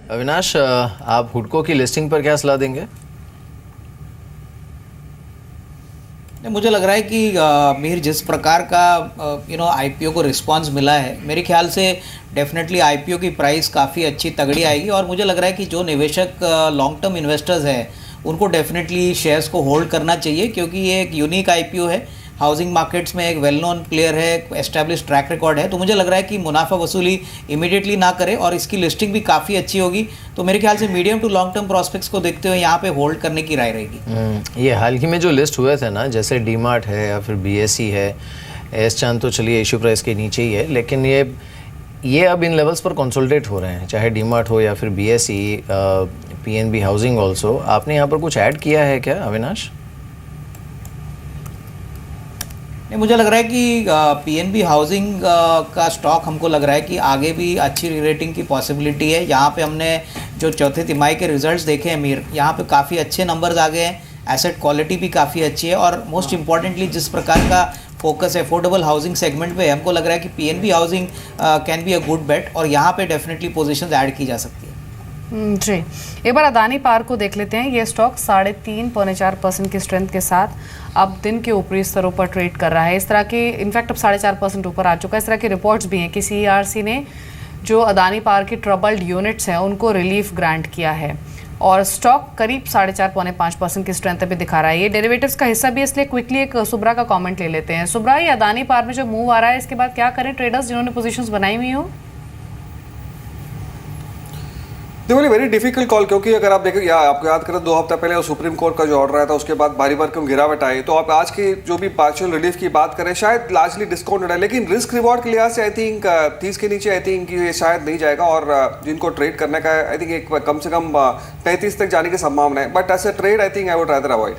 अविनाश, आप हुडको की लिस्टिंग पर क्या सलाह देंगे? मुझे लग रहा है कि मीर जिस प्रकार का आईपीओ को रिस्पांस मिला है, मेरे ख्याल से डेफिनेटली आईपीओ की प्राइस काफ़ी अच्छी तगड़ी आएगी। और मुझे लग रहा है कि जो निवेशक लॉन्ग टर्म इन्वेस्टर्स हैं उनको डेफिनेटली शेयर्स को होल्ड करना चाहिए, क्योंकि ये एक यूनिक आईपीओ है। हाउसिंग मार्केट्स में एक वेल नोन प्लेयर है, एस्टैब्लिश ट्रैक रिकॉर्ड है। तो मुझे लग रहा है कि मुनाफा वसूली इमीडिएटली ना करे और इसकी लिस्टिंग भी काफ़ी अच्छी होगी। तो मेरे ख्याल से medium to long term prospects को देखते हुए यहाँ पे होल्ड करने की राय रहेगी। ये हाल ही में जो लिस्ट हुए थे ना, जैसे डीमार्ट है या फिर बीएसई है, एस चांद तो चलिए इशू प्राइस के नीचे ही है, लेकिन ये अब इन लेवल्स पर कंसोलिडेट हो रहे हैं, चाहे डीमार्ट हो या फिर बीएसई, पीएनबी हाउसिंग ऑल्सो। आपने यहाँ पर कुछ ऐड किया है क्या अविनाश? नहीं, मुझे लग रहा है कि पीएनबी हाउसिंग का स्टॉक हमको लग रहा है कि आगे भी अच्छी रेटिंग की पॉसिबिलिटी है। यहाँ पे हमने जो चौथे तिमाही के रिजल्ट्स देखे हैं मीर, यहाँ पे काफ़ी अच्छे नंबर्स आ गए हैं, एसेट क्वालिटी भी काफ़ी अच्छी है और मोस्ट इम्पॉर्टेंटली जिस प्रकार का फोकस अफोर्डेबल हाउसिंग सेगमेंट पे है, हमको लग रहा है कि PNB housing can be a good bet और यहाँ पे डेफिनेटली पोजीशंस ऐड की जा सकती है। जी, एक बार अदानी पावर को देख लेते हैं। ये स्टॉक 3.5-4% की स्ट्रेंथ के साथ अब दिन के ऊपरी स्तरों पर ट्रेड कर रहा है। इस तरह की इनफैक्ट अब 4.5% ऊपर आ चुका है। इस तरह की रिपोर्ट्स भी हैं कि सीईआरसी ने जो अदानी पावर की ट्रबल्ड यूनिट्स हैं उनको रिलीफ ग्रांट किया है और स्टॉक करीब 4.5-5% की स्ट्रेंथ अभी दिखा रहा है। ये डेरिवेटिव्स का हिस्सा भी, इसलिए क्विकली एक सुब्रा का कमेंट ले लेते हैं। सुब्रा, ये अदानी पावर में जो मूव आ रहा है इसके बाद क्या करें ट्रेडर्स जिन्होंने पोजीशंस बनाई हुई हो? देखो, वेरी डिफिकल्ट कॉल, क्योंकि अगर आप देखें या आपको याद करें 2 हफ्ता पहले सुप्रीम कोर्ट का जो ऑर्डर आया था उसके बाद बारी बार क्यों गिरावट आई, तो आप आज की जो भी पार्शियल रिलीफ की बात करें शायद लार्जली डिस्काउंटेड है, लेकिन रिस्क रिवॉर्ड के लिहाज से आई थिंक 30 के नीचे आई थिंक ये शायद नहीं जाएगा और जिनको ट्रेड करने का है आई थिंक एक कम से कम 35 तक जाने की संभावना है, but as a trade I think I would rather avoid.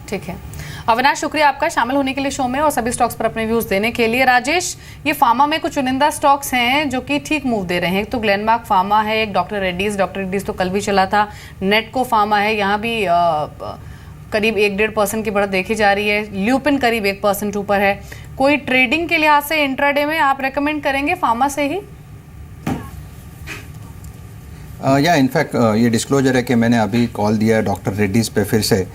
ठीक है अविनाश, शुक्रिया आपका शामिल होने के लिए शो में और सभी स्टॉक्स पर अपने व्यूज देने के लिए। राजेश, ये फार्मा में कुछ चुनिंदा स्टॉक्स हैं जो कि ठीक मूव दे रहे हैं। एक तो ग्लेनमार्क फार्मा है, एक डॉक्टर रेड्डीज तो कल भी चला था, नेटको फार्मा है, यहाँ भी करीब 1-1.5% की बढ़त देखी जा रही है, ल्यूपिन करीब 1% ऊपर है। कोई ट्रेडिंग के लिहाज से इंट्राडे में आप रेकमेंड करेंगे फार्मा से ही? या इनफैक्ट ये डिस्क्लोजर है कि मैंने अभी कॉल दिया है डॉक्टर रेड्डीज़ पे फिर से,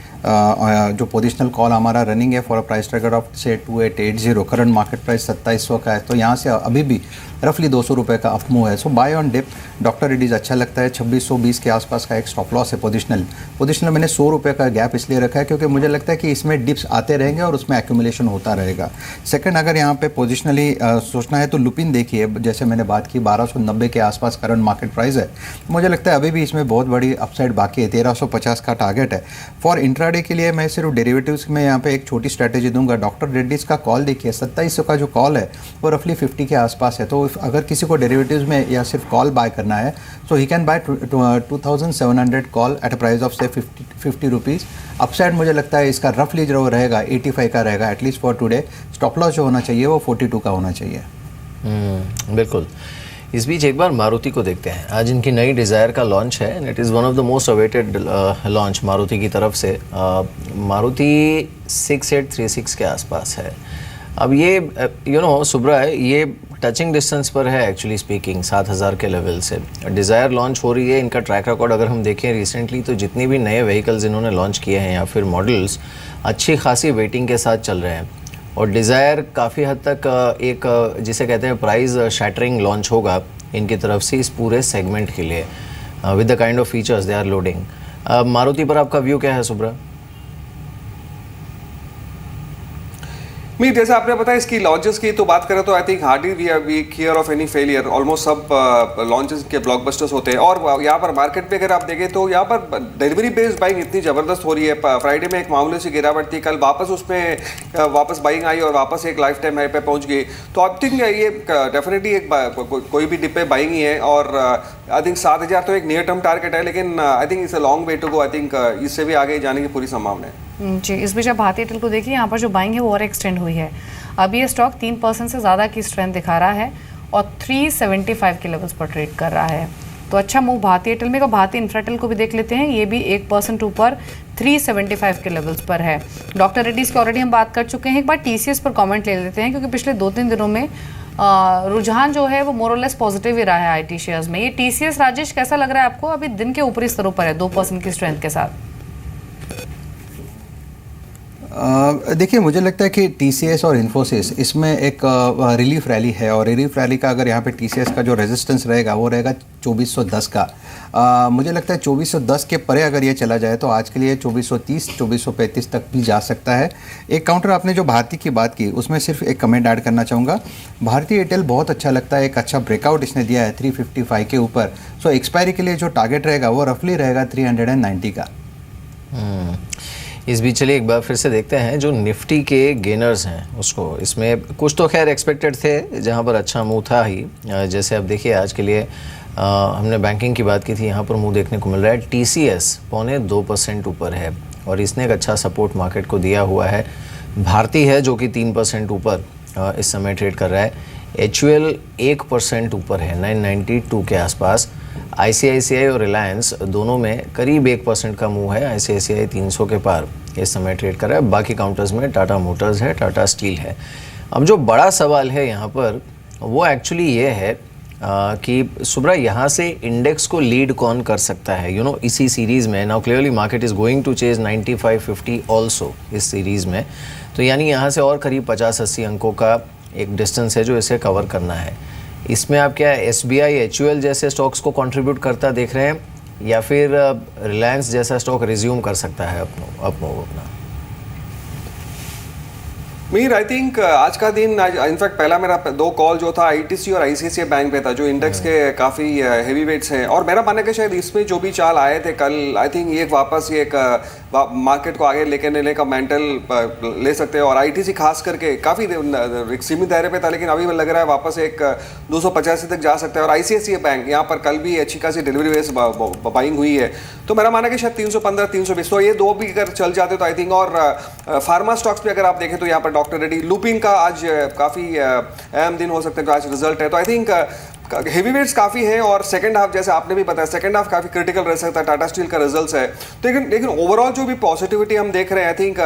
जो पोजिशनल कॉल हमारा रनिंग है for a price target of से 2880, करंट मार्केट प्राइस 2700 का है, तो यहाँ से अभी भी रफली 200 रुपये का अप मूव है। So buy on dip doctor Reddy's अच्छा लगता है। 2620 के आसपास का एक स्टॉप लॉस है। पोजिशनल मैंने 100 रुपये का गैप इसलिए रखा है क्योंकि मुझे लगता है कि इसमें डिप्स आते रहेंगे और उसमें एक्यूमुलेशन होता रहेगा। सेकंड, अगर यहाँ पे पोजिशनली सोचना है तो लुपिन देखिए, जैसे मैंने बात की 1290 के आसपास करंट मार्केट प्राइस है, मुझे लगता है अभी भी इसमें बहुत बड़ी अपसाइड बाकी है। 1350 का टारगेट है। फॉर इंट्राडे के लिए मैं सिर्फ डेरिवेटिव्स में यहाँ पे एक छोटी स्ट्रैटेजी दूंगा। डॉक्टर रेड्डीज़ का कॉल देखिए, 2700 का जो कॉल है वो रफली 50 के आसपास है, तो अगर किसी को डेरिवेटिव्स में या सिर्फ कॉल बाय करना है so he can buy 2700 call at a price of से 50 रुपीज़। अपसाइड मुझे लगता है इसका रफली जो रहेगा 85 का रहेगा at least for today. Stop loss जो होना चाहिए वो 42 का होना चाहिए। बिल्कुल। इस बीच एक बार मारुति को देखते हैं। आज इनकी नई डिज़ायर का लॉन्च है and it is one of the most awaited launch Maruti की तरफ से। मारुति 6836 के आसपास है। अब ये सुब्रा है, ये टचिंग डिस्टेंस पर है एक्चुअली स्पीकिंग 7000 के लेवल से। डिज़ायर लॉन्च हो रही है। इनका ट्रैक रिकॉर्ड अगर हम देखें रिसेंटली, तो जितने भी नए व्हीकल्स इन्होंने लॉन्च किए हैं या फिर मॉडल्स, अच्छी खासी वेटिंग के साथ चल रहे हैं और डिज़ायर काफ़ी हद तक एक जिसे कहते हैं प्राइस शैटरिंग लॉन्च होगा इनकी तरफ से इस पूरे सेगमेंट के लिए with the kind of features they are loading. Maruti पर आपका व्यू क्या है सुब्रा? मीर, जैसे आपने बताया इसकी लॉन्चेस की तो बात करें तो I think hardly we hear of any failure. Almost सब लॉन्चेस के ब्लॉकबस्टर्स होते हैं और यहाँ पर मार्केट पे अगर आप देखें तो यहाँ पर डिलीवरी बेस्ड बाइंग इतनी ज़बरदस्त हो रही है। फ्राइडे में एक मामूली सी गिरावट थी, कल वापस उसमें वापस बाइंग आई और वापस एक लाइफ टाइम हाई पे पहुँच गई। तो आई थिंक ये डेफिनेटली एक कोई भी डिप पे बाइंग ही है और आई थिंक 7000 तो एक नियर टर्म टारगेट है, लेकिन I think it's a long way to go. I think इससे भी आगे जाने की पूरी संभावना है। जी, इस बीच आप भारतीय एयरटेल को देखिए, यहाँ पर जो बाइंग है वो और एक्सटेंड हुई है। अभी ये स्टॉक 3% से ज़्यादा की स्ट्रेंथ दिखा रहा है और 375 के लेवल्स पर ट्रेड कर रहा है। तो अच्छा मूव भारतीय एयरटेल में। भारतीय इंफ्राटेल को भी देख लेते हैं, ये भी 1% ऊपर 375 के लेवल्स पर है। डॉक्टर रेड्डीज़ की ऑलरेडी हम बात कर चुके हैं। एक बार टीसीएस पर कमेंट ले लेते हैं क्योंकि पिछले 2-3 दिनों में रुझान जो है वो मोर और लेस पॉजिटिव ही रहा है आईटी शेयर्स में। ये टीसीएस राजेश कैसा लग रहा है आपको? अभी दिन के ऊपरी स्तरों पर है 2% की स्ट्रेंथ के साथ। देखिए, मुझे लगता है कि टीसीएस और इन्फोसिस इसमें एक रिलीफ रैली है, और रिलीफ रैली का अगर यहाँ पे टीसीएस का जो रेजिस्टेंस रहेगा वो रहेगा 2410 का। मुझे लगता है 2410 के परे अगर ये चला जाए तो आज के लिए 2430 2435 तक भी जा सकता है। एक काउंटर आपने जो भारती की बात की उसमें सिर्फ एक कमेंट ऐड करना चाहूँगा। भारती एयरटेल बहुत अच्छा लगता है, एक अच्छा ब्रेकआउट इसने दिया है 355 के ऊपर। सो एक्सपायरी के लिए जो टारगेट रहेगा वो रफली रहेगा 390 का। इस बीच चलिए एक बार फिर से देखते हैं जो निफ्टी के गेनर्स हैं उसको। इसमें कुछ तो खैर एक्सपेक्टेड थे, जहां पर अच्छा मूव था ही। जैसे अब देखिए आज के लिए हमने बैंकिंग की बात की थी, यहाँ पर मूव देखने को मिल रहा है। टीसीएस 0.25% ऊपर है और इसने एक अच्छा सपोर्ट मार्केट को दिया हुआ है। भारती है जो कि 3% ऊपर इस समय ट्रेड कर रहा है। HUL 1% ऊपर है 992 के आसपास। ICICI और रिलायंस दोनों में करीब 1% का मूव है। ICICI 300 के पार इस समय ट्रेड कर रहा है। बाकी काउंटर्स में टाटा मोटर्स है, टाटा स्टील है। अब जो बड़ा सवाल है यहाँ पर वो एक्चुअली ये है कि सुब्रा यहाँ से इंडेक्स को लीड कौन कर सकता है, इसी सीरीज़ में। Now clearly market is going to chase 95-50 also इस सीरीज़ में। तो यानी यहाँ से और करीब 50-80 अंकों का एक डिस्टेंस है जो इसे कवर करना है। इसमें आप क्या SBI HUL जैसे स्टॉक्स को कंट्रीब्यूट करता देख रहे हैं, या फिर रिलायंस जैसा स्टॉक रिज्यूम कर सकता है अपना? मीर, आई थिंक आज का दिन, इनफैक्ट पहला मेरा 2 कॉल जो था ITC और ICICI बैंक पे था, जो इंडेक्स के काफ़ी हेवी वेट्स हैं। और मेरा मानना है कि शायद इसमें जो भी चाल आए थे कल, आई थिंक ये वापस ये एक मार्केट को आगे लेके लेने का मेंटल ले सकते हैं। और ITC खास करके काफ़ी सीमित दायरे पे था, लेकिन अभी लग रहा है वापस एक 285 तक जा सकता है। और ICICI बैंक यहाँ पर कल भी अच्छी खासी डिलीवरी बेस बाइंग हुई है, तो मेरा मानना है कि शायद 315-320, तो ये 2 भी अगर चल जाते तो आई थिंक। और फार्मा स्टॉक्स भी अगर आप देखें तो यहाँ पर डॉक्टर रेड्डी, लुपिन का आज काफ़ी अहम दिन हो सकता है, तो आज रिजल्ट है। तो आई थिंक हेवी वेट्स काफ़ी हैं। और सेकंड हाफ जैसे आपने भी बताया, सेकंड हाफ काफ़ी क्रिटिकल रह सकता है। टाटा स्टील का रिजल्ट्स है, तो लेकिन ओवरऑल जो भी पॉजिटिविटी हम देख रहे हैं, आई थिंक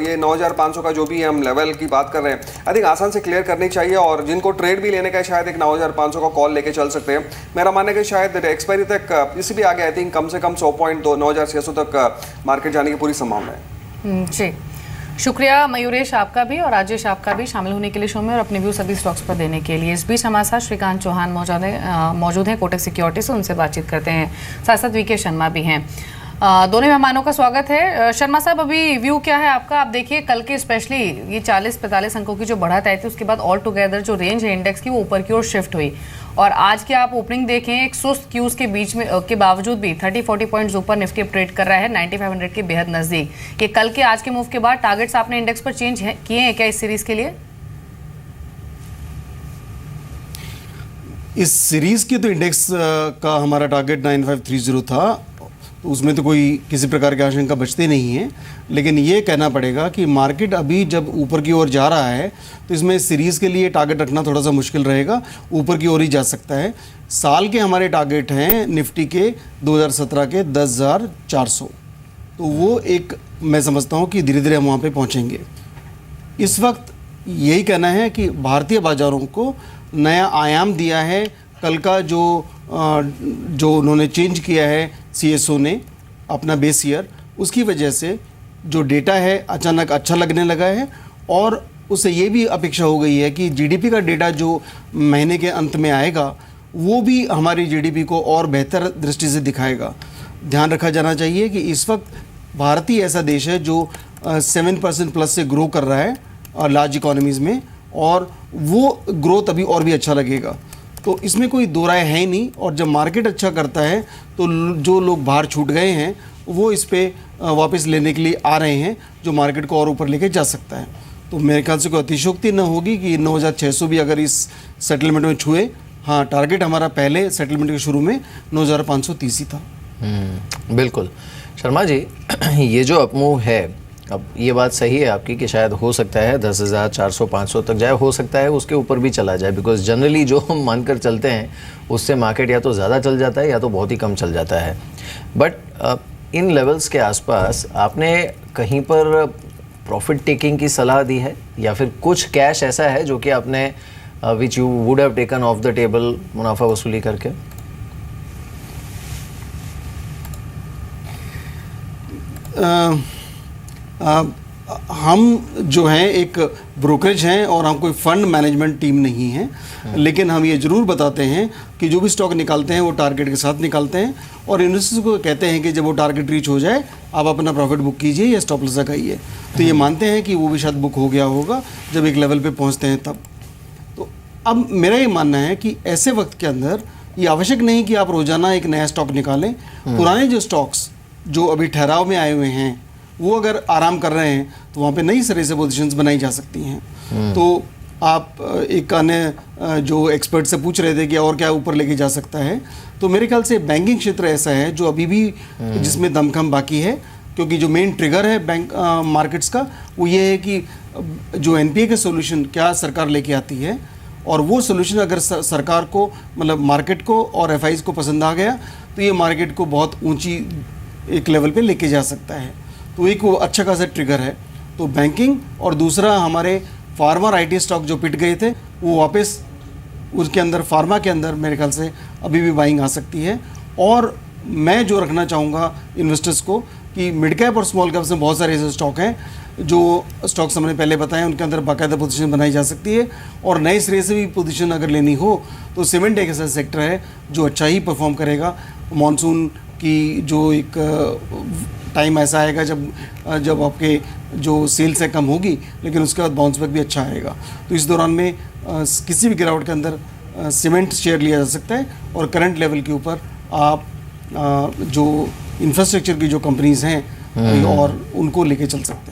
ये 9500 का जो भी हम लेवल की बात कर रहे हैं, आई थिंक आसान से क्लियर करनी चाहिए। और जिनको ट्रेड भी लेने का शायद एक 9500 का कॉल लेके चल सकते हैं। मेरा मानना है कि शायद एक्सपायरी तक इसी भी आगे आई थिंक कम से कम 100 पॉइंट 9600 तक मार्केट जाने की पूरी संभावना है। जी, शुक्रिया मयूरेश आपका भी और राजेश आपका भी शामिल होने के लिए शो में और अपने व्यू सभी स्टॉक्स पर देने के लिए। इस बीच हमारे साथ श्रीकांत चौहान मौजूद हैं कोटक सिक्योरिटी से, उनसे बातचीत करते हैं। साथ साथ VK शर्मा भी हैं। दोनों मेहमानों का स्वागत है। शर्मा साहब, अभी व्यू क्या है आपका? आप देखिए कल के स्पेशली ये 40-45 अंकों की जो बढ़त आई थी, उसके बाद ऑल टुगेदर जो रेंज है इंडेक्स की वो ऊपर की ओर शिफ्ट हुई। और आज की आप ओपनिंग देखें, एक सुस्त क्यूज के बीच में के बावजूद भी 30-40 पॉइंट्स ऊपर निफ्टी ट्रेड कर रहा है 9500 के बेहद नजदीक। ये कल के आज के मूव के बाद टारगेट्स आपने इंडेक्स पर चेंज किए हैं क्या इस सीरीज के लिए? इस सीरीज के तो इंडेक्स का हमारा टारगेट 9530 था, तो उसमें तो कोई किसी प्रकार की आशंका बचती नहीं है। लेकिन ये कहना पड़ेगा कि मार्केट अभी जब ऊपर की ओर जा रहा है तो इसमें सीरीज़ के लिए टारगेट रखना थोड़ा सा मुश्किल रहेगा, ऊपर की ओर ही जा सकता है। साल के हमारे टारगेट हैं निफ्टी के 2017 के 10,400, तो वो एक मैं समझता हूँ कि धीरे धीरे हम वहाँ पे पहुँचेंगे। इस वक्त यही कहना है कि भारतीय बाज़ारों को नया आयाम दिया है कल का जो उन्होंने चेंज किया है CSO ने अपना बेस ईयर, उसकी वजह से जो डेटा है अचानक अच्छा लगने लगा है। और उससे ये भी अपेक्षा हो गई है कि GDP का डेटा जो महीने के अंत में आएगा वो भी हमारी GDP को और बेहतर दृष्टि से दिखाएगा। ध्यान रखा जाना चाहिए कि इस वक्त भारत ही ऐसा देश है जो 7% प्लस से ग्रो कर रहा है लार्ज इकोनॉमीज़ में, और वो ग्रोथ अभी और भी अच्छा लगेगा। तो इसमें कोई दो राय है ही नहीं। और जब मार्केट अच्छा करता है तो जो लोग बाहर छूट गए हैं वो इस पे वापस लेने के लिए आ रहे हैं, जो मार्केट को और ऊपर लेके जा सकता है। तो मेरे ख्याल से कोई अतिशयोक्ति न होगी कि 9600 भी अगर इस सेटलमेंट में छुए। हाँ, टारगेट हमारा पहले सेटलमेंट के शुरू में 9530 ही था। बिल्कुल शर्मा जी, ये जो अपमूव है, अब ये बात सही है आपकी कि शायद हो सकता है 10,400-500 तक जाए, हो सकता है उसके ऊपर भी चला जाए, बिकॉज जनरली जो हम मानकर चलते हैं उससे मार्केट या तो ज़्यादा चल जाता है या तो बहुत ही कम चल जाता है। बट इन लेवल्स के आसपास आपने कहीं पर प्रॉफिट टेकिंग की सलाह दी है, या फिर कुछ कैश ऐसा है जो कि आपने which you would have taken of the table मुनाफा वसूली करके? हम जो हैं एक ब्रोकरेज हैं और हम कोई फंड मैनेजमेंट टीम नहीं है, लेकिन हम ये ज़रूर बताते हैं कि जो भी स्टॉक निकालते हैं वो टारगेट के साथ निकालते हैं और इन्वेस्टर्स को कहते हैं कि जब वो टारगेट रीच हो जाए आप अपना प्रॉफिट बुक कीजिए या स्टॉप लॉस लगाइए। तो ये मानते हैं कि वो भी शायद बुक हो गया होगा जब एक लेवल पे पहुंचते हैं तब। तो अब मेरा ये मानना है कि ऐसे वक्त के अंदर ये आवश्यक नहीं कि आप रोज़ाना एक नया स्टॉक निकालें। पुराने जो स्टॉक्स जो अभी ठहराव में आए हुए हैं वो अगर आराम कर रहे हैं तो वहाँ पे नई तरह से पोजीशंस बनाई जा सकती हैं। तो आप एक अन्य जो एक्सपर्ट से पूछ रहे थे कि और क्या ऊपर लेके जा सकता है, तो मेरे ख्याल से बैंकिंग क्षेत्र ऐसा है जो अभी भी जिसमें दमखम बाकी है, क्योंकि जो मेन ट्रिगर है बैंक मार्केट्स का वो ये है कि जो एनपीए के सोल्यूशन क्या सरकार लेके आती है, और वो सोल्यूशन अगर सरकार को मतलब मार्केट को और एफआईज को पसंद आ गया तो ये मार्केट को बहुत ऊंची एक लेवल पे लेके जा सकता है। तो एक वो अच्छा खासा ट्रिगर है। तो बैंकिंग और दूसरा हमारे फार्मा और आईटी स्टॉक जो पिट गए थे वो वापस उसके अंदर फार्मा के अंदर मेरे ख्याल से अभी भी बाइंग आ सकती है। और मैं जो रखना चाहूँगा इन्वेस्टर्स को कि मिड कैप और स्मॉल कैप्स में बहुत सारे ऐसे स्टॉक हैं जो स्टॉक्स हमने पहले बताए, उनके अंदर बाकायदा पोजीशन बनाई जा सकती है। और नए सिरे से भी पोजीशन अगर लेनी हो तो सीमेंट एक ऐसा सेक्टर है जो अच्छा ही परफॉर्म करेगा। मॉनसून की जो एक टाइम ऐसा आएगा जब आपके जो सेल्स है कम होगी, लेकिन उसके बाद बाउंस बैक भी अच्छा आएगा। तो इस दौरान में किसी भी गिरावट के अंदर सीमेंट शेयर लिया जा सकता है और करंट लेवल के ऊपर आप जो इंफ्रास्ट्रक्चर की जो कंपनीज हैं और उनको लेके चल सकते हैं।